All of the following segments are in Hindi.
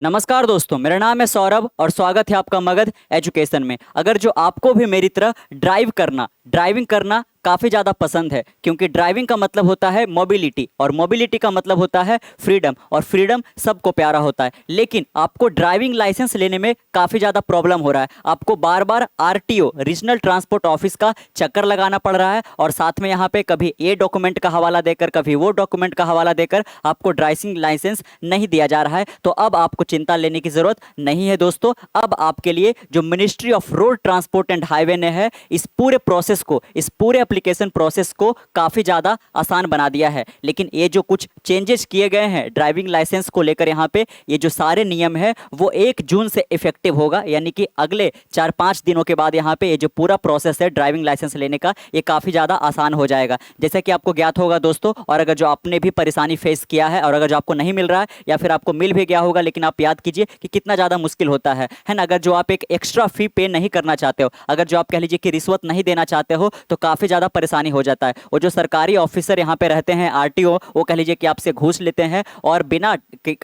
नमस्कार दोस्तों, मेरा नाम है सौरभ और स्वागत है आपका मगध एजुकेशन में। अगर जो आपको भी मेरी तरह ड्राइविंग करना काफ़ी ज़्यादा पसंद है, क्योंकि ड्राइविंग का मतलब होता है मोबिलिटी और मोबिलिटी का मतलब होता है फ्रीडम, और फ्रीडम सबको प्यारा होता है। लेकिन आपको ड्राइविंग लाइसेंस लेने में काफ़ी ज़्यादा प्रॉब्लम हो रहा है। आपको बार बार आरटीओ रीजनल ट्रांसपोर्ट ऑफिस का चक्कर लगाना पड़ रहा है, और साथ में यहाँ पे कभी ये डॉक्यूमेंट का हवाला देकर कभी वो डॉक्यूमेंट का हवाला देकर आपको ड्राइविंग लाइसेंस नहीं दिया जा रहा है। तो अब आपको चिंता लेने की ज़रूरत नहीं है दोस्तों। अब आपके लिए जो ministry of road transport and highway ने है, इस पूरे प्रोसेस को, इस पूरे एप्लीकेशन प्रोसेस को काफ़ी ज़्यादा आसान बना दिया है। लेकिन ये जो कुछ चेंजेस किए गए हैं ड्राइविंग लाइसेंस को लेकर, यहाँ पे ये जो सारे नियम है वो 1 जून से इफेक्टिव होगा, यानी कि अगले 4-5 दिनों के बाद यहाँ पे ये जो पूरा प्रोसेस है ड्राइविंग लाइसेंस लेने का, ये काफ़ी ज़्यादा आसान हो जाएगा। जैसे कि आपको ज्ञात होगा दोस्तों, और अगर जो आपने भी परेशानी फेस किया है, और अगर जो आपको नहीं मिल रहा है या फिर आपको मिल भी गया होगा, लेकिन आप याद कीजिए कि कितना ज़्यादा मुश्किल होता है ना। अगर जो आप एक एक्स्ट्रा फी पे नहीं करना चाहते हो, अगर जो आप कह लीजिए कि रिश्वत नहीं देना चाहते हो, तो काफ़ी ज़्यादा परेशानी हो जाता है। वो जो सरकारी ऑफिसर यहाँ पे रहते हैं आरटीओ, वो कह लीजिए कि आपसे घूस लेते हैं, और बिना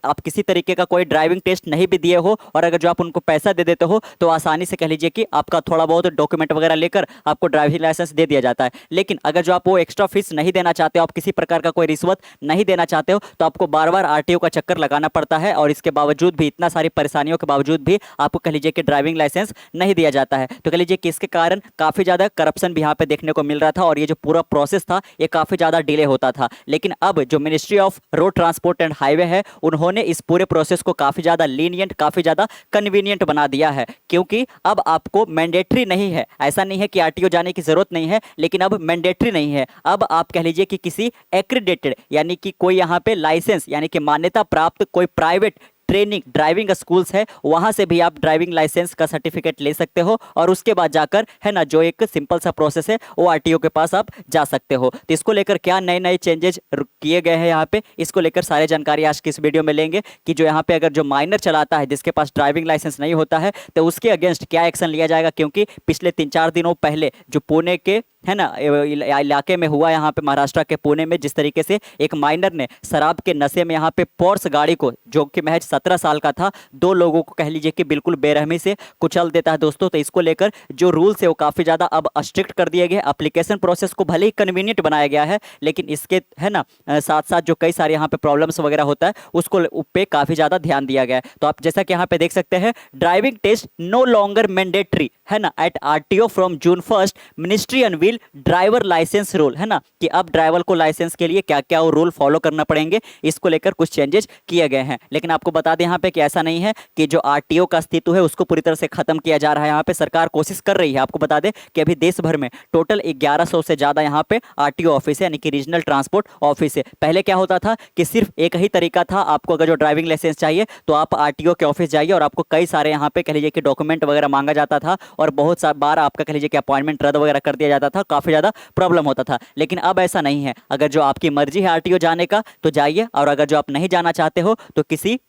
आप किसी तरीके का कोई ड्राइविंग टेस्ट नहीं भी दिए हो, और अगर जो आप उनको पैसा दे देते हो, तो आसानी से कह लीजिए कि आपका थोड़ा बहुत डॉक्यूमेंट वगैरह लेकर आपको ड्राइविंग लाइसेंस दे दिया जाता है। लेकिन अगर जो आप वो एक्स्ट्रा फीस नहीं देना चाहते हो, आप किसी प्रकार का कोई रिश्वत नहीं देना चाहते हो, तो आपको बार बार आरटीओ का चक्कर लगाना पड़ता है, और इसके बावजूद भी, इतना सारी परेशानियों के बावजूद भी आपको कह लीजिए कि ड्राइविंग लाइसेंस नहीं दिया जाता है। तो कह लीजिए कि इसके कारण काफ़ी ज़्यादा करप्शन भी यहाँ पे देखने को मिल रहा था, और ये जो पूरा प्रोसेस था ये काफ़ी ज़्यादा डिले होता था। लेकिन अब जो ministry of road transport and highway है, उन्होंने इस पूरे प्रोसेस को काफ़ी ज़्यादा लीनियंट, काफ़ी ज़्यादा कन्वीनियंट बना दिया है, क्योंकि अब आपको मैंडेटरी नहीं है। ऐसा नहीं है कि आरटीओ जाने की ज़रूरत नहीं है, लेकिन अब मैंडेटरी नहीं है। अब आप कह लीजिए कि किसी एक्रीडेटेड, यानी कि कोई यहाँ पे लाइसेंस, यानी कि मान्यता प्राप्त कोई प्राइवेट ट्रेनिंग ड्राइविंग स्कूल्स है, वहां से भी आप ड्राइविंग लाइसेंस का सर्टिफिकेट ले सकते हो, और उसके बाद जाकर है ना, जो एक सिंपल सा प्रोसेस है वो आरटीओ के पास आप जा सकते हो। तो इसको लेकर क्या नए नए चेंजेस किए गए हैं यहाँ पे, इसको लेकर सारे जानकारी आज की इस वीडियो में लेंगे, कि जो यहाँ पे अगर जो माइनर चलाता है, जिसके पास ड्राइविंग लाइसेंस नहीं होता है, तो उसके अगेंस्ट क्या एक्शन लिया जाएगा। क्योंकि पिछले 3-4 दिनों पहले जो पुणे के है ना इलाके में हुआ, यहाँ पे महाराष्ट्र के पुणे में, जिस तरीके से एक माइनर ने शराब के नशे में यहाँ पे पोर्स गाड़ी को, जो कि महज 17 साल का था, 2 लोगों को कह लीजिए कि बिल्कुल बेरहमी से कुचल देता है दोस्तों। तो इसको लेकर जो रूल्स है वो काफ़ी ज़्यादा अब स्ट्रिक्ट कर दिए गए। एप्लीकेशन प्रोसेस को भले ही कन्वीनियंट बनाया गया है, लेकिन इसके है ना साथ साथ जो कई सारे यहाँ पे प्रॉब्लम्स वगैरह होता है, उसको पे काफ़ी ज़्यादा ध्यान दिया गया है। तो आप जैसा कि यहाँ पे देख सकते हैं, driving test no longer mandatory है ना at RTO from June 1 ministry unveil driver licence rule, है ना, कि अब ड्राइवर को लाइसेंस के लिए क्या क्या वो रूल फॉलो करना पड़ेंगे। इसको लेकर कुछ चेंजेस किए गए हैं। लेकिन आपको बता दें यहाँ पे कि ऐसा नहीं है कि जो आरटीओ का अस्तित्व है उसको पूरी तरह से खत्म किया जा रहा है। यहाँ पे सरकार कोशिश कर रही है। आपको बता दें कि अभी देश भर में टोटल 1100 से ज़्यादा यहाँ पे आरटीओ ऑफिस है, यानी कि रीजनल ट्रांसपोर्ट ऑफिस है। पहले क्या होता था कि सिर्फ एक ही तरीका था, आपको अगर जो ड्राइविंग लाइसेंस चाहिए तो आप आरटीओ के ऑफिस जाइए, और आपको कई सारे यहाँ पे कह लीजिए कि डॉक्यूमेंट वगैरह मांगा जाता था, और बहुत सा बार आपका कह लीजिए कि अपॉइंटमेंट रद्द वगैरह कर दिया जाता था, काफ़ी ज़्यादा प्रॉब्लम होता था। लेकिन अब ऐसा नहीं है। अगर जो आपकी मर्जी है आरटीओ जाने का तो जाइए, और अगर जो आप नहीं जाना चाहते हो तो किसी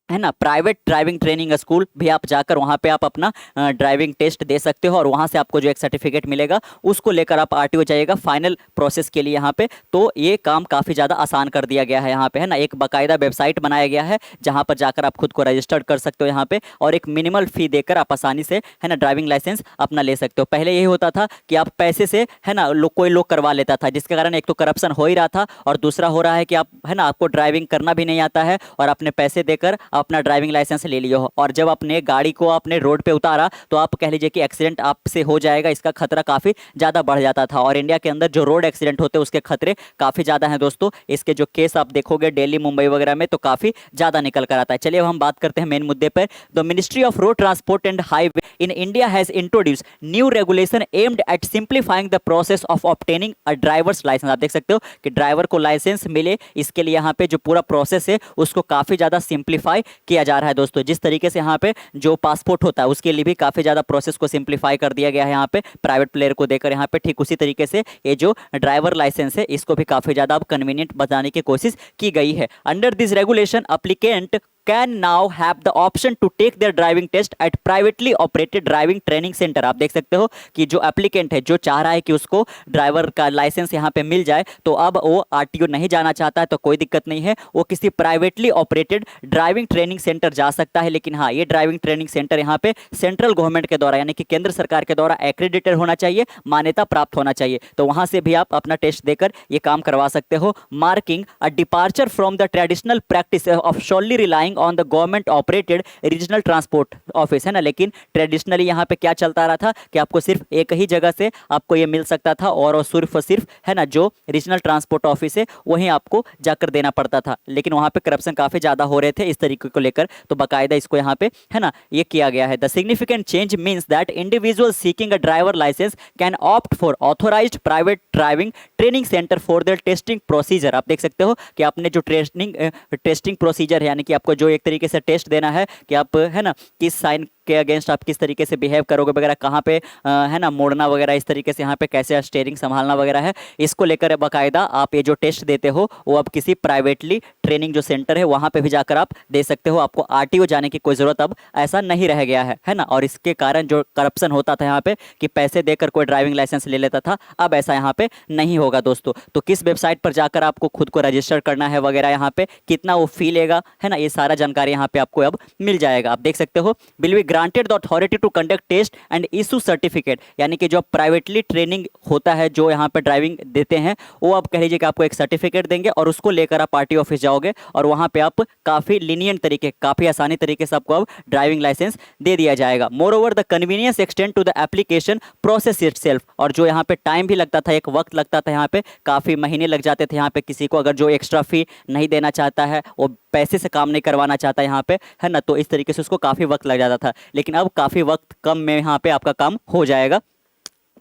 है ना प्राइवेट ड्राइविंग ट्रेनिंग स्कूल भी आप जाकर वहाँ पे आप अपना ड्राइविंग टेस्ट दे सकते हो, और वहाँ से आपको जो एक सर्टिफिकेट मिलेगा उसको लेकर आप आरटीओ जाइएगा फाइनल प्रोसेस के लिए यहाँ पे। तो ये काम काफ़ी ज़्यादा आसान कर दिया गया है यहाँ पे, है ना। एक बाकायदा वेबसाइट बनाया गया है जहाँ पर जाकर आप खुद को रजिस्टर्ड कर सकते हो यहाँ पे, और एक मिनिमल फ़ी देकर आप आसानी से है ना ड्राइविंग लाइसेंस अपना ले सकते हो। पहले यही होता था कि आप पैसे से है ना कोई लोग करवा लेता था, जिसके कारण एक तो करप्शन हो ही रहा था, और दूसरा हो रहा है कि आप है ना आपको ड्राइविंग करना भी नहीं आता है, और अपने पैसे देकर अपना ड्राइविंग लाइसेंस ले लिया हो, और जब अपने गाड़ी को अपने रोड पे उतारा तो आप कह लीजिए कि एक्सीडेंट आपसे हो जाएगा, इसका खतरा काफ़ी ज़्यादा बढ़ जाता था। और इंडिया के अंदर जो रोड एक्सीडेंट होते हैं उसके खतरे काफ़ी ज़्यादा हैं दोस्तों। इसके जो केस आप देखोगे दिल्ली मुंबई वगैरह में, तो काफ़ी ज़्यादा निकल कर आता है। चलिए अब हम बात करते हैं मेन मुद्दे पर। The ministry of road transport and highway in India has introduce new regulation aimed at simplifying the process of obtaining a driver's licence. आप देख सकते हो कि ड्राइवर को लाइसेंस मिले, इसके लिए यहाँ पे जो पूरा प्रोसेस है उसको काफ़ी ज़्यादा सिंप्लीफाई किया जा रहा है दोस्तों। जिस तरीके से यहाँ पे जो पासपोर्ट होता है उसके लिए भी काफ़ी ज़्यादा प्रोसेस को सिंप्लीफाई कर दिया गया है यहाँ पे प्राइवेट प्लेयर को देकर यहाँ पे, ठीक उसी तरीके से ये जो ड्राइवर लाइसेंस है इसको भी काफ़ी ज़्यादा अब कन्वीनियंट बनाने की कोशिश की गई है। Under this regulation applicant can now have the option to take their driving test at privately operated driving training centre. आप देख सकते हो कि जो एप्लीकेंट है, जो चाह रहा है कि उसको ड्राइवर का लाइसेंस यहाँ पे मिल जाए, तो अब वो आरटीओ नहीं जाना चाहता है तो कोई दिक्कत नहीं है, वो किसी privately operated driving training centre जा सकता है। लेकिन हाँ, ये ड्राइविंग ट्रेनिंग सेंटर यहाँ पे सेंट्रल गवर्नमेंट के द्वारा यानी कि केंद्र सरकार के द्वारा एक्रेडिटेड होना चाहिए, मान्यता प्राप्त होना चाहिए, तो वहां से भी आप अपना टेस्ट देकर ये काम करवा सकते हो। Marking a departure from the traditional practice of surely relying on the government operated regional transport office, है ना। लेकिन ट्रेडिशनली यहाँ पे क्या चलता रहा था कि आपको सिर्फ एक ही जगह से आपको ये मिल सकता था, और सिर्फ है ना जो रीजनल ट्रांसपोर्ट ऑफिस है वहीं आपको जाकर देना पड़ता था। लेकिन वहां पे करप्शन काफी ज्यादा हो रहे थे इस तरीके को लेकर, तो बाकायदा इसको यहाँ पे है ना ये किया गया है। The significant change means that individual seeking a driver licence can opt for authorised private driving training centre for their testing procedure. आप देख सकते हो कि आपने जो टेस्टिंग प्रोसीजर है, यानी कि आपको जो एक तरीके से टेस्ट देना है कि आप है ना किस साइन के अगेंस्ट आप किस तरीके से बिहेव करोगे वगैरह, कहाँ पे है ना मोड़ना वगैरह, इस तरीके से यहाँ पे कैसे स्टीयरिंग संभालना वगैरह है, इसको लेकर बाकायदा आप ये जो टेस्ट देते हो वो अब किसी प्राइवेटली ट्रेनिंग जो सेंटर है वहाँ पे भी जाकर आप दे सकते हो। आपको आरटीओ जाने की कोई ज़रूरत अब ऐसा नहीं रह गया है ना। और इसके कारण जो करप्शन होता था यहाँ पे कि पैसे देकर कोई ड्राइविंग लाइसेंस ले लेता था, अब ऐसा यहाँ पे नहीं होगा दोस्तों। तो किस वेबसाइट पर जाकर आपको खुद को रजिस्टर करना है वगैरह, यहाँ पे कितना वो फी लेगा, है ना, ये सारा जानकारी यहाँ पे आपको अब मिल जाएगा। आप देख सकते हो will be granted the authority to conduct test and issue certificate, यानी कि जो प्राइवेटली ट्रेनिंग होता है जो यहाँ पे ड्राइविंग देते हैं वो आप कह लीजिए कि आपको एक सर्टिफिकेट देंगे और उसको लेकर आप आरटीओ ऑफिस जाओगे और वहाँ पे आप काफ़ी लीनियंट तरीके, काफ़ी आसानी तरीके से आपको अब ड्राइविंग लाइसेंस दे दिया जाएगा। Moreover the convenience extend to the application process itself, और जो यहाँ पे टाइम भी लगता था, एक वक्त लगता था, यहाँ पे काफ़ी महीने लग जाते थे यहाँ पे किसी को अगर जो एक्स्ट्रा फी नहीं देना चाहता है, वो पैसे से काम नहीं करवाना चाहता यहाँ पे, है ना, तो इस तरीके से उसको काफ़ी वक्त लग जाता था। लेकिन अब काफ़ी वक्त कम में यहाँ पे आपका काम हो जाएगा।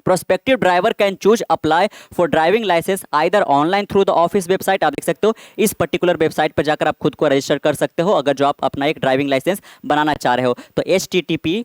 Prospective driver can choose apply for driving licence either online through the office website. आप देख सकते हो इस पर्टिकुलर वेबसाइट पर जाकर आप खुद को रजिस्टर कर सकते हो अगर जो आप अपना एक ड्राइविंग लाइसेंस बनाना चाह रहे हो। तो http://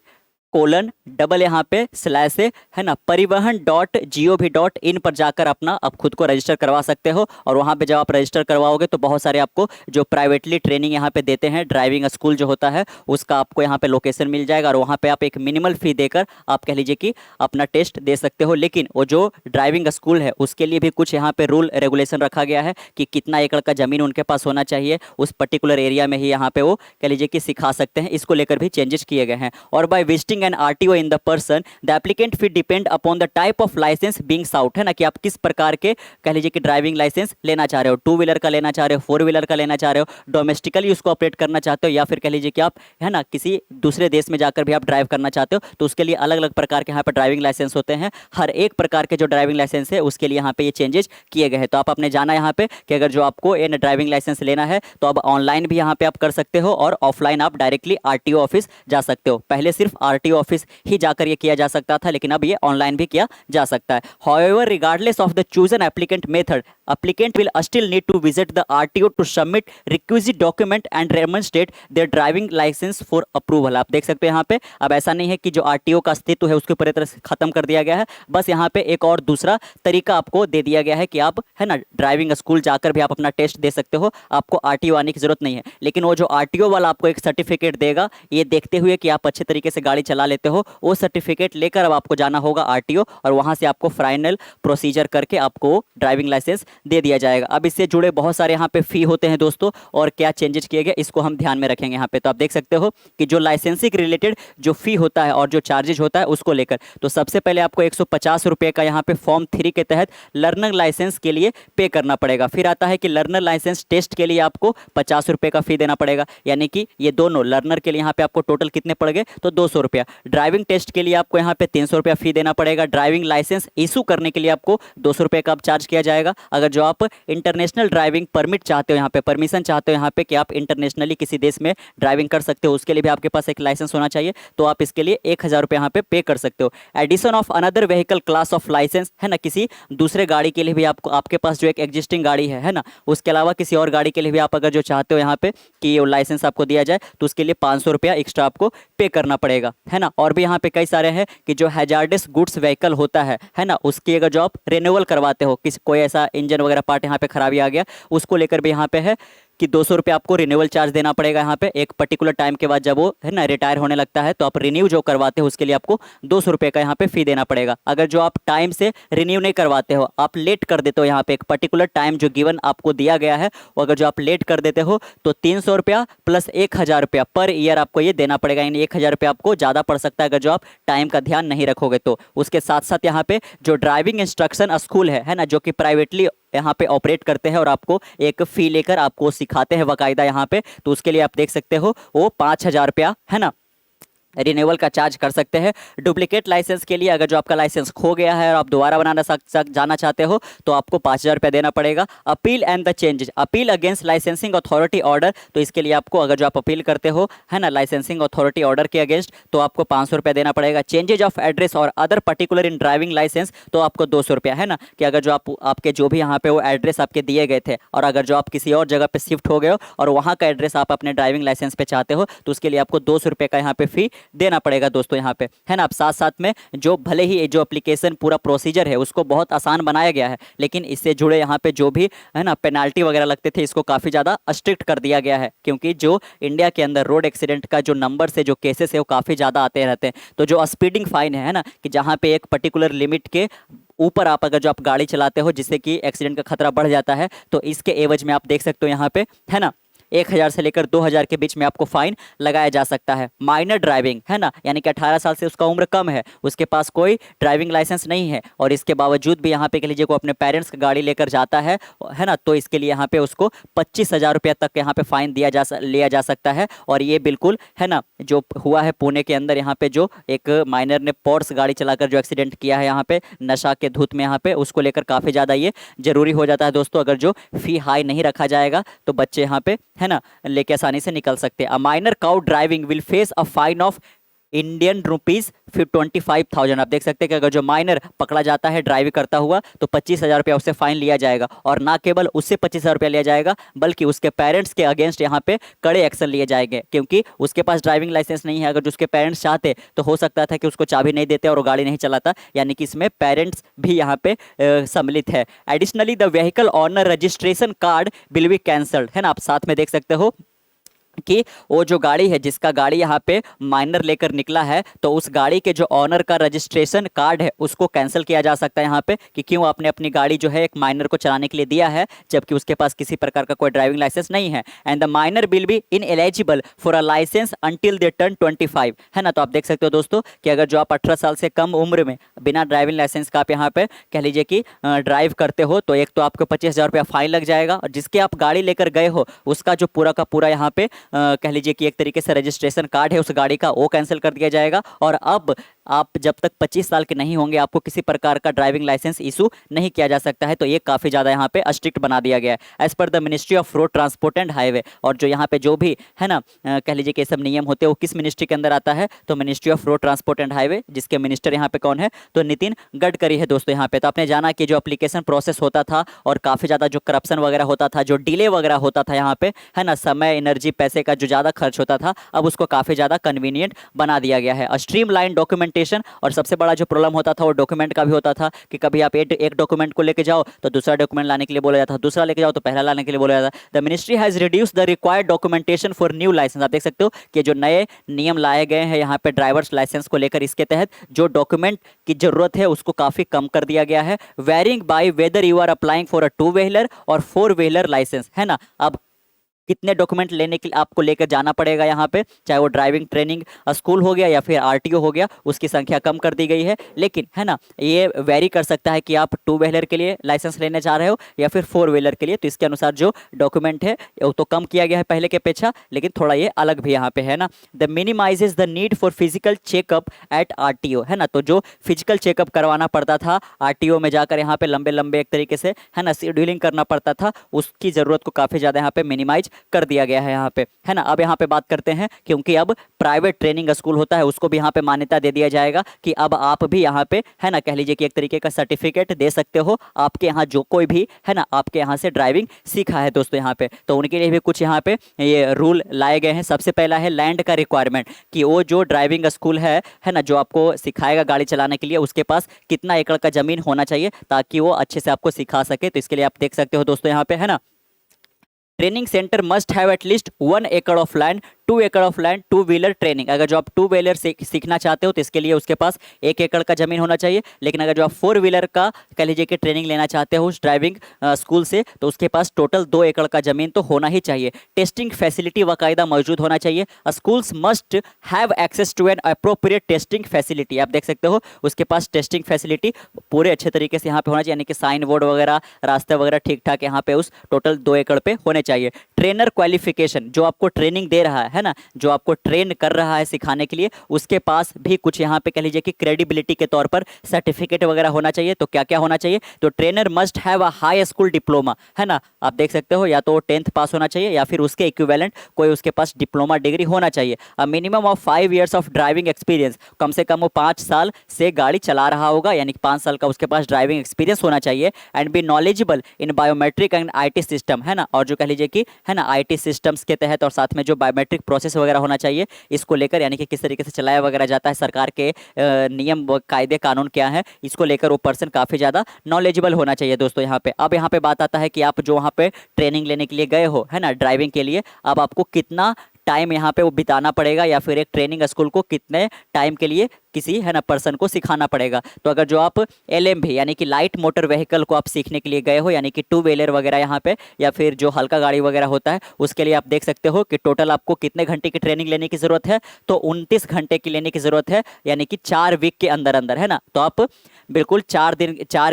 यहाँ पे स्लैश है ना परिवहन.gov.in पर जाकर अपना आप खुद को रजिस्टर करवा सकते हो। और वहाँ पे जब आप रजिस्टर करवाओगे तो बहुत सारे आपको जो प्राइवेटली ट्रेनिंग यहाँ पे देते हैं, ड्राइविंग स्कूल जो होता है उसका आपको यहाँ पे लोकेशन मिल जाएगा और वहाँ पे आप एक मिनिमल फ़ी देकर आप कह लीजिए कि अपना टेस्ट दे सकते हो। लेकिन वो जो ड्राइविंग स्कूल है उसके लिए भी कुछ यहाँ पे रूल रेगुलेशन रखा गया है कि कितना एकड़ का ज़मीन उनके पास होना चाहिए, उस पर्टिकुलर एरिया में ही यहाँ पे वो कह लीजिए कि सिखा सकते हैं। इसको लेकर भी चेंजेस किए गए हैं। और by visiting an RTO in the person the applicant fee depend upon the type of licence being sought, है ना, कि आप किस प्रकार के कह लीजिए कि ड्राइविंग लाइसेंस लेना चाह रहे हो, 2 व्हीलर का लेना चाह रहे हो, 4 व्हीलर का लेना चाह रहे हो, डोमेस्टिकली उसको ऑपरेट करना चाहते हो, या फिर कह लीजिए कि आप है ना किसी दूसरे देश में जाकर भी आप ड्राइव करना चाहते हो, तो उसके लिए अलग अलग प्रकार के यहाँ पर ड्राइविंग लाइसेंस होते हैं। हर एक प्रकार के जो ड्राइविंग लाइसेंस है उसके लिए यहाँ पे ये चेंजेस किए गए हैं। तो आप आपने जाना यहाँ पे कि अगर जो आपको ये ड्राइविंग लाइसेंस लेना है तो अब ऑनलाइन भी यहाँ पे आप कर सकते हो और ऑफलाइन आप डायरेक्टली आरटीओ ऑफिस जा सकते हो। पहले सिर्फ आरटीओ ऑफिस ही जाकर ये किया जा सकता था, लेकिन अब ये ऑनलाइन भी किया जा सकता है। However regardless of the chosen applicant method, applicant will still need to visit the RTO to submit requisite document and demonstrate their driving license for approval। आप देख सकते हैं यहाँ पे अब ऐसा नहीं है कि जो RTO का अस्तित्व है उसको पूरी तरह से खत्म कर दिया गया है, बस यहाँ पे एक और दूसरा तरीका आपको दे दिया गया है कि आप है ना ड्राइविंग स्कूल जाकर भी आप अपना टेस्ट दे सकते हो, आपको RTO आने की जरूरत नहीं है। लेकिन वो जो RTO वाला आपको एक सर्टिफिकेट देगा, ये देखते हुए कि आप अच्छे तरीके से गाड़ी चला लेते हो, वो सर्टिफिकेट लेकर अब आपको जाना होगा RTO और वहाँ से आपको फाइनल प्रोसीजर करके आपको ड्राइविंग लाइसेंस दे दिया जाएगा। अब इससे जुड़े बहुत सारे यहाँ पे फी होते हैं दोस्तों, और क्या चेंजेस किए गए इसको हम ध्यान में रखेंगे यहाँ पे। तो आप देख सकते हो कि जो लाइसेंसिंग रिलेटेड जो फी होता है और जो चार्जेज होता है उसको लेकर, तो सबसे पहले आपको 150 रुपये का यहाँ पे फॉर्म 3 के तहत लर्नर लाइसेंस के लिए पे करना पड़ेगा। फिर आता है कि लर्नर लाइसेंस टेस्ट के लिए आपको 50 रुपये का फी देना पड़ेगा, यानी कि ये दोनों लर्नर के लिए यहाँ पे आपको टोटल कितने पड़ गए, तो 200 रुपया। ड्राइविंग टेस्ट के लिए आपको यहाँ पे 300 रुपया फी देना पड़ेगा। ड्राइविंग लाइसेंस इशू करने के लिए आपको 200 रुपये का चार्ज किया जाएगा। अगर जो आप इंटरनेशनल ड्राइविंग परमिट चाहते हो, यहाँ पे परमिशन चाहते हो यहाँ पे कि आप इंटरनेशनली किसी देश में ड्राइविंग कर सकते हो, उसके लिए भी आपके पास एक लाइसेंस होना चाहिए, तो आप इसके लिए 1000 रुपये यहाँ पे कर सकते हो। Addition of another vehicle class of licence, है ना, किसी दूसरे गाड़ी के लिए भी आपको, आपके पास जो एक एग्जिस्टिंग गाड़ी है ना, उसके अलावा किसी और गाड़ी के लिए भी आप अगर जो चाहते हो यहाँ पे कि ये लाइसेंस आपको दिया जाए, तो उसके लिए 500 रुपया एक्स्ट्रा आपको पे करना पड़ेगा, है ना। और भी यहाँ पे कई सारे हैं कि जो हैजार्डस गुड्स व्हीकल होता है ना, उसकी अगर जो आप रिन्यूअल करवाते हो, किसी कोई ऐसा इंजन वगैरह पार्ट यहाँ पे खराबी आ गया, उसको लेकर भी यहाँ पे है कि 200 रुपये आपको रिन्यूअल चार्ज देना पड़ेगा यहाँ पे एक पर्टिकुलर टाइम के बाद, जब वो है ना रिटायर होने लगता है तो आप रिन्यू जो करवाते हो उसके लिए आपको 200 रुपये का यहाँ पे फी देना पड़ेगा। अगर जो आप टाइम से रिन्यू नहीं करवाते हो, आप लेट कर देते हो यहाँ पे एक पर्टिकुलर टाइम जो गिवन आपको दिया गया है, और अगर जो आप लेट कर देते हो तो 300 रुपया प्लस 1000 रुपया पर ईयर आपको ये देना पड़ेगा। यानी 1000 रुपया आपको ज़्यादा पड़ सकता है अगर जो आप टाइम का ध्यान नहीं रखोगे तो। उसके साथ साथ यहाँ पे जो ड्राइविंग इंस्ट्रक्शन स्कूल है ना, जो कि प्राइवेटली यहाँ पे ऑपरेट करते हैं और आपको एक फ़ी लेकर आपको सिखाते हैं बाकायदा यहाँ पे, तो उसके लिए आप देख सकते हो वो 5000 रुपया है ना रिन्यूअल का चार्ज कर सकते हैं। डुप्लीकेट लाइसेंस के लिए अगर जो आपका लाइसेंस खो गया है और आप दोबारा बनाना जाना चाहते हो तो आपको 5000 रुपया देना पड़ेगा। Appeal and the changes, appeal against licensing authority order, तो इसके लिए आपको अगर जो आप अपील करते हो है ना लाइसेंसिंग अथॉरिटी ऑर्डर के अगेंस्ट, तो आपको 500 रुपया देना पड़ेगा। चेंजेज ऑफ एड्रेस और other particular in driving licence, तो आपको 200 रुपया है ना, कि अगर जो आपके जो भी यहाँ पे वो एड्रेस आपके दिए गए थे और अगर जो आप किसी और जगह पे शिफ्ट हो गए हो और वहाँ का एड्रेस आप अपने ड्राइविंग लाइसेंस पे चाहते हो तो उसके लिए आपको 200 रुपये का यहाँ पे फी देना पड़ेगा दोस्तों यहाँ पे है ना। अब साथ साथ में जो भले ही जो एप्लीकेशन पूरा प्रोसीजर है उसको बहुत आसान बनाया गया है, लेकिन इससे जुड़े यहाँ पे जो भी है ना पेनाल्टी वगैरह लगते थे इसको काफ़ी ज़्यादा स्ट्रिक्ट कर दिया गया है, क्योंकि जो इंडिया के अंदर रोड एक्सीडेंट का जो नंबर से जो केसेस है वो काफ़ी ज़्यादा आते रहते हैं। तो जो स्पीडिंग फाइन है ना, कि जहाँ पे एक पर्टिकुलर लिमिट के ऊपर आप अगर जो आप गाड़ी चलाते हो जिससे कि एक्सीडेंट का खतरा बढ़ जाता है, तो इसके एवज में आप देख सकते हो यहाँ पे है ना 1000 से लेकर 2000 के बीच में आपको फाइन लगाया जा सकता है। माइनर ड्राइविंग है ना, यानी कि 18 साल से उसका उम्र कम है, उसके पास कोई ड्राइविंग लाइसेंस नहीं है और इसके बावजूद भी यहाँ पे कह लीजिए को अपने पेरेंट्स की गाड़ी लेकर जाता है ना, तो इसके लिए यहाँ पे उसको 25,000 रुपया तक यहाँ पे फाइन लिया जा सकता है। और ये बिल्कुल है ना जो हुआ है पुणे के अंदर, यहाँ पे जो एक माइनर ने पोर्स गाड़ी चलाकर जो एक्सीडेंट किया है यहाँ पे नशा के धुत में, यहाँ पे उसको लेकर काफ़ी ज़्यादा ये जरूरी हो जाता है दोस्तों। अगर जो फी हाई नहीं रखा जाएगा तो बच्चे यहाँ पे है ना लेके आसानी से निकल सकते हैं। A minor cow driving will face a fine of Indian rupees फिर 25,000। आप देख सकते हैं कि अगर जो माइनर पकड़ा जाता है ड्राइव करता हुआ तो 25,000 रुपया उससे फाइन लिया जाएगा, और ना केवल उससे 25,000 रुपया लिया जाएगा बल्कि उसके पेरेंट्स के अगेंस्ट यहाँ पे कड़े एक्शन लिए जाएंगे, क्योंकि उसके पास ड्राइविंग लाइसेंस नहीं है। अगर जो उसके पेरेंट्स चाहते तो हो सकता था कि उसको चाबी नहीं देते और वो गाड़ी नहीं चलाता, यानी कि इसमें पेरेंट्स भी यहाँ पे सम्मिलित है। Additionally the vehicle owner registration card will be cancelled है ना। आप साथ में देख सकते हो कि वो जो गाड़ी है जिसका गाड़ी यहाँ पे माइनर लेकर निकला है, तो उस गाड़ी के जो ऑनर का रजिस्ट्रेशन कार्ड है उसको कैंसिल किया जा सकता है यहाँ पे, कि क्यों आपने अपनी गाड़ी जो है एक माइनर को चलाने के लिए दिया है जबकि उसके पास किसी प्रकार का कोई ड्राइविंग लाइसेंस नहीं है। And the minor will be ineligible for a licence until they turn 25 है ना। तो आप देख सकते हो दोस्तों कि अगर जो आप 18 साल से कम उम्र में बिना ड्राइविंग लाइसेंस का आप यहाँ पे कह लीजिए कि ड्राइव करते हो तो एक तो आपको 25,000 रुपया फाइन लग जाएगा, और जिसके आप गाड़ी लेकर गए हो उसका जो पूरा का पूरा यहाँ पे कह लीजिए कि एक तरीके से रजिस्ट्रेशन कार्ड है उस गाड़ी का वो कैंसिल कर दिया जाएगा। और अब आप जब तक 25 साल के नहीं होंगे आपको किसी प्रकार का ड्राइविंग लाइसेंस इशू नहीं किया जा सकता है। तो ये काफ़ी ज़्यादा यहाँ पे स्ट्रिक्ट बना दिया गया है as per the ministry of road transport and highway. और जो यहाँ पे जो भी है ना कह लीजिए कि सब नियम होते हैं वो किस मिनिस्ट्री के अंदर आता है, तो ministry of road transport and highway, जिसके मिनिस्टर यहाँ पे कौन है, तो नितिन गडकरी है दोस्तों यहाँ पे। तो आपने जाना कि जो एप्लीकेशन प्रोसेस होता था और काफ़ी ज़्यादा जो करप्शन वगैरह होता था, जो डिले वगैरह होता था यहाँ पे है ना, समय एनर्जी पैसे का जो ज़्यादा खर्च होता था, अब उसको काफ़ी ज़्यादा कन्वीनियंट बना दिया गया है। स्ट्रीम लाइन डॉक्यूमेंटेशन, और सबसे बड़ा जो प्रॉब्लम होता था वो डॉक्यूमेंट का भी होता था कि कभी आप एक डॉक्यूमेंट को लेके जाओ तो दूसरा डॉक्यूमेंट लाने के लिए बोला जाता था, दूसरा लेके जाओ तो पहला लाने के लिए बोला जाता था। The ministry has reduce the required documentation for new licence. आप देख सकते हो कि जो नए नियम लाए गए हैं यहाँ पे ड्राइवर्स लाइसेंस को लेकर, इसके तहत जो डॉक्यूमेंट की जरूरत है उसको काफ़ी कम कर दिया गया है। Varying by whether you are applying for a 2 wheeler और 4 व्हीलर लाइसेंस है ना। अब कितने डॉक्यूमेंट लेने के लिए आपको लेकर जाना पड़ेगा यहाँ पे, चाहे वो ड्राइविंग ट्रेनिंग स्कूल हो गया या फिर आरटीओ हो गया, उसकी संख्या कम कर दी गई है। लेकिन है ना ये वेरी कर सकता है कि आप 2 व्हीलर के लिए लाइसेंस लेने जा रहे हो या फिर 4 व्हीलर के लिए, तो इसके अनुसार जो डॉक्यूमेंट है वो तो कम किया गया है पहले के अपेक्षा, लेकिन थोड़ा ये अलग भी यहाँ पे है ना। The minimises the need for physical checkup at RTO है ना। तो जो फिजिकल चेकअप करवाना पड़ता था आरटीओ में जाकर यहाँ पे लंबे लंबे एक तरीके से है ना शेड्यूलिंग करना पड़ता था, उसकी ज़रूरत को काफ़ी ज़्यादा यहाँ पे मिनिमाइज कर दिया गया है यहाँ पे है ना। अब यहाँ पे बात करते हैं, क्योंकि अब प्राइवेट ट्रेनिंग स्कूल होता है उसको भी यहाँ पे मान्यता दे दिया जाएगा कि अब आप भी यहाँ पे है ना कह लीजिए कि एक तरीके का सर्टिफिकेट दे सकते हो, आपके यहाँ जो कोई भी है ना आपके यहाँ से ड्राइविंग सीखा है दोस्तों यहाँ पे, तो उनके लिए भी कुछ यहाँ पे ये रूल लाए गए हैं। सबसे पहला है लैंड का रिक्वायरमेंट, कि वो जो ड्राइविंग स्कूल है ना जो आपको सिखाएगा गाड़ी चलाने के लिए, उसके पास कितना एकड़ का जमीन होना चाहिए ताकि वो अच्छे से आपको सिखा सके। तो इसके लिए आप देख सकते हो दोस्तों यहाँ पे है ना training centre must have at least 1 एकड़ ऑफ लैंड, 2 एकड़ of land, two wheeler training. अगर जो आप टू व्हीलर सीखना चाहते हो तो इसके लिए उसके पास 1 एकड़ का जमीन होना चाहिए। लेकिन अगर जो आप 4 व्हीलर का कह लीजिए कि ट्रेनिंग लेना चाहते हो उस ड्राइविंग स्कूल से, तो उसके पास टोटल 2 एकड़ का जमीन तो होना ही चाहिए। टेस्टिंग फैसिलिटी बाकायदा मौजूद होना चाहिए। Schools must have access to an appropriate testing facility. आप देख सकते हो उसके पास टेस्टिंग फैसिलिटी पूरे अच्छे तरीके से यहाँ पे होना चाहिए, यानी कि साइन बोर्ड वगैरह, रास्ते वगैरह ठीक ठाक यहाँ पे उस टोटल 2 एकड़ पे होने चाहिए। ट्रेनर क्वालिफिकेशन, जो आपको ट्रेनिंग दे रहा है ना, जो आपको ट्रेन कर रहा है सिखाने के लिए, उसके पास भी कुछ यहाँ पे कह लीजिए कि क्रेडिबिलिटी के तौर पर सर्टिफिकेट वगैरह होना चाहिए। तो क्या क्या होना चाहिए, तो trainer must have a high school diploma, है ना, आप देख सकते हो, या तो 10th पास होना चाहिए या फिर उसके इक्विवेलेंट कोई उसके पास डिप्लोमा डिग्री होना चाहिए। A minimum of 5 years of driving experience, कम से कम वो 5 साल से गाड़ी चला रहा होगा, यानी कि 5 साल का उसके पास ड्राइविंग एक्सपीरियंस होना चाहिए। And be knowledgeable in biometric and IT system, है ना, और जो कह लीजिए कि है ना आईटी सिस्टम्स के तहत, और साथ में जो बायोमेट्रिक प्रोसेस वगैरह होना चाहिए इसको लेकर, यानी कि किस तरीके से चलाया वगैरह जाता है, सरकार के नियम कायदे कानून क्या है, इसको लेकर वो पर्सन काफ़ी ज़्यादा नॉलेजेबल होना चाहिए दोस्तों यहाँ पे। अब यहाँ पे बात आता है कि आप जो वहाँ पे ट्रेनिंग लेने के लिए गए हो, है ना, ड्राइविंग के लिए, अब आपको कितना टाइम यहाँ पे वो बिताना पड़ेगा, या फिर एक ट्रेनिंग स्कूल को कितने टाइम के लिए किसी है ना पर्सन को सिखाना पड़ेगा। तो अगर जो आप LMV यानी कि लाइट मोटर व्हीकल को आप सीखने के लिए गए हो, यानी कि टू व्हीलर वगैरह यहाँ पे, या फिर जो हल्का गाड़ी वगैरह होता है, उसके लिए आप देख सकते हो कि टोटल आपको कितने घंटे की ट्रेनिंग लेने की ज़रूरत है, तो 29 घंटे की लेने की ज़रूरत है, यानी कि 4 वीक के अंदर अंदर, है ना। तो आप बिल्कुल 4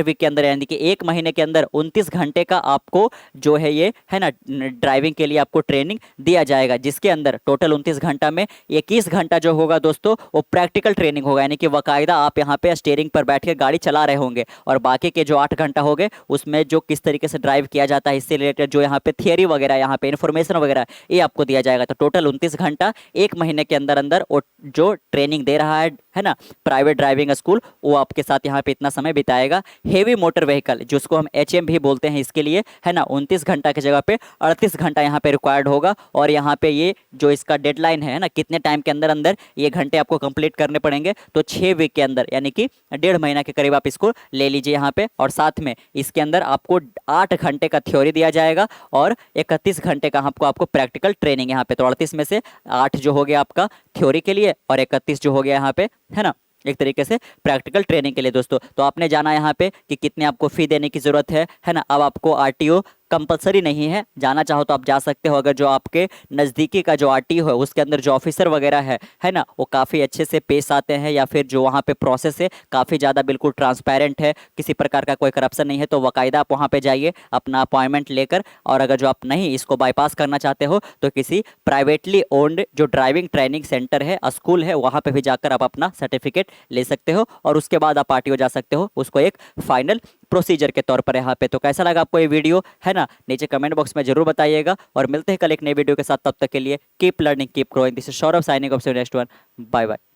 वीक के अंदर, यानी कि 1 महीने के अंदर 29 घंटे का आपको जो है ये है ना ड्राइविंग के लिए आपको ट्रेनिंग दिया जाएगा, जिसके अंदर टोटल 29 घंटा में 21 घंटा जो होगा दोस्तों वो प्रैक्टिकल ट्रेनिंग होगा, यानी कि बाकायदा आप यहाँ पे स्टीयरिंग पर बैठ के गाड़ी चला रहे होंगे, और बाकी के जो 8 घंटा हो गए उसमें जो किस तरीके से ड्राइव किया जाता है इससे रिलेटेड जो यहाँ पे थियरी वगैरह, यहाँ पे इन्फॉर्मेशन वगैरह ये आपको दिया जाएगा। तो टोटल 29 घंटा 1 महीने के अंदर अंदर जो ट्रेनिंग दे रहा है ना प्राइवेट ड्राइविंग स्कूल, वो आपके साथ यहाँ पे इतना समय बिताएगा। हेवी मोटर व्हीकल जिसको हम HM भी बोलते हैं, इसके लिए है ना 29 घंटा की जगह पे 38 घंटा यहाँ पे रिक्वायर्ड होगा। और यहाँ पे ये जो इसका डेडलाइन है ना, कितने टाइम के अंदर अंदर ये घंटे आपको कंप्लीट करने पड़ेंगे, तो 6 वीक के अंदर, यानी कि 1.5 महीना के करीब आप इसको ले लीजिए यहाँ पे। और साथ में इसके अंदर आपको 8 घंटे का थ्योरी दिया जाएगा और 31 घंटे का आपको प्रैक्टिकल ट्रेनिंग यहाँ पे। तो 38 में से 8 जो हो गया आपका थ्योरी के लिए, और 31 जो हो गया यहाँ पे, है ना, एक तरीके से प्रैक्टिकल ट्रेनिंग के लिए दोस्तों। तो आपने जाना यहाँ पे कि कितने आपको फ़ी देने की ज़रूरत है ना। अब आपको RTO कंपलसरी नहीं है, जाना चाहो तो आप जा सकते हो। अगर जो आपके नज़दीकी का जो RTO है उसके अंदर जो ऑफिसर वगैरह है ना, वो काफ़ी अच्छे से पेश आते हैं, या फिर जो वहाँ पे प्रोसेस है काफ़ी ज़्यादा बिल्कुल ट्रांसपेरेंट है, किसी प्रकार का कोई करप्शन नहीं है, तो बाकायदा आप वहाँ पे जाइए अपना अपॉइंटमेंट लेकर। और अगर जो आप नहीं इसको बाईपास करना चाहते हो तो किसी प्राइवेटली ओन्ड जो ड्राइविंग ट्रेनिंग सेंटर है, स्कूल है, वहाँ पर भी जाकर आप अपना सर्टिफिकेट ले सकते हो, और उसके बाद आप RTO जा सकते हो, उसको एक फाइनल प्रोसीजर के तौर पर यहाँ पे। तो कैसा लगा आपको ये वीडियो, है ना, नीचे कमेंट बॉक्स में जरूर बताइएगा। और मिलते हैं कल एक नए वीडियो के साथ, तब तक के लिए keep learning keep growing. This is Saurabh signing off, next one, bye bye.